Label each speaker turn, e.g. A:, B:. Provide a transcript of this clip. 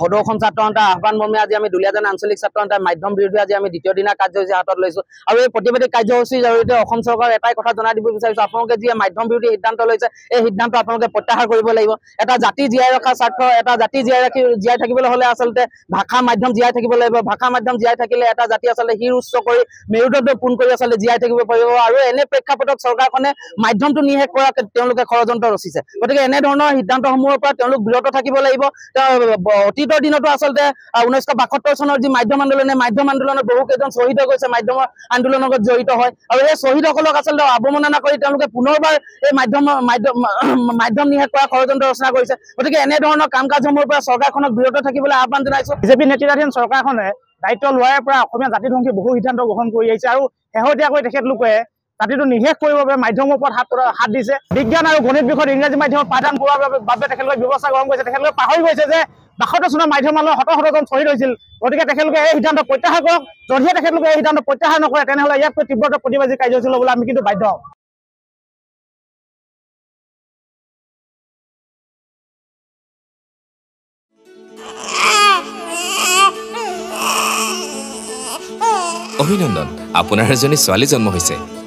A: সদৌ ছাত্ৰ সন্থা আহ্বান মৰ্মে আজি আমি দুলীয়াজান আঞ্চলিক ছাত্ৰ সন্থাৰ মাধ্যম বিৰোধী আজি আমি দ্বিতীয় দিনা কাৰ্যসূচী হাতত লৈছো আৰু এই প্ৰতিবাদী কাৰ্যসূচীৰ জৰিয়তে অসম চৰকাৰ এটাই কথা জনাই দিব বিচাৰিছো আপোনালোকে যি মাধ্যম বিৰোধী সিদ্ধান্ত লৈছে এই সিদ্ধান্ত আপোনালোকে প্ৰত্যাহাৰ কৰিব লাগিব এটা জাতি জীয়াই ৰখা স্বাৰ্থ এটা জাতি জীয়াই থাকিবলৈ হলে আচলতে ভাষা মাধ্যম জীয়াই থাকিব লাগিব ভাষা মাধ্যম জীয়াই থাকিলে এটা জাতি আচলতে শিৰ উচ্চ কৰি মেৰুদণ্ড পোন কৰি আচলতে জীয়াই থাকিব পাৰিব আৰু এনে প্ৰেক্ষাপটত চৰকাৰখনে মাধ্যমটো নিষেধ কৰা তেওঁলোকে ষড়যন্ত্ৰ ৰচিছে গতিকে এনে ধৰণৰ সিদ্ধান্তসমূহৰ পৰা তেওঁলোক বিৰত থাকিব লাগিব অতীতৰ দিনতো আচলতে 1972 চনৰ যি মাধ্যম আন্দোলনত বহু কেইজন শ্বহীদ গৈছে মাধ্যমৰ আন্দোলনৰ লগত জড়িত হয় আৰু এই শ্বহীদসকলক আচলতে অৱমাননা কৰি তেওঁলোকে পুনৰবাৰ এই মাধ্যম নিষেধ কৰা ষড়যন্ত্ৰ ৰচনা কৰিছে গতিকে এনে ধৰণৰ কাম কাজসমূহৰ পৰা চৰকাৰখনক বিৰত থাকিবলৈ আহ্বান জনাইছো বিজেপি নেতৃত্বাধীন চৰকাৰখনে দায়িত্ব লোৱাৰ পৰা অসমীয়া জাতিধ্বংসী বহু সিদ্ধান্ত গ্ৰহণ কৰি আহিছে আৰু শেহতীয়াকৈ তেখেতলোকে জাতিটো নিষেধ কৰিবৰ বাবে মাধ্যমৰ ওপৰত হাত দিছে বিজ্ঞান আৰু গণিত বিষয়ত ইংৰাজী মাধ্যমত পাঠদান কৰোৱাৰ বাবে তেখেতলোকে ব্যৱস্থা গ্ৰহণ কৰিছে তেখেতলোকে পাহৰি গৈছে যে 72 চনৰ মাধ্যম আন্দোলনত শতজন শ্বহীদ হৈছিল গতিকে তেখেতলোকে এই সিদ্ধান্ত প্ৰত্যাহাৰ কৰক যদিহে তেখেতলোকে এই সিদ্ধান্ত প্ৰত্যাহাৰ নকৰে তেনেহ'লে ইয়াতকৈ তীব্ৰতৰ প্ৰতিবাদী কাৰ্যসূচী ল'বলৈ আমি কিন্তু বাধ্য হ'ম
B: অভিনন্দন আপোনাৰ এজনী ছোৱালী জন্ম হৈছে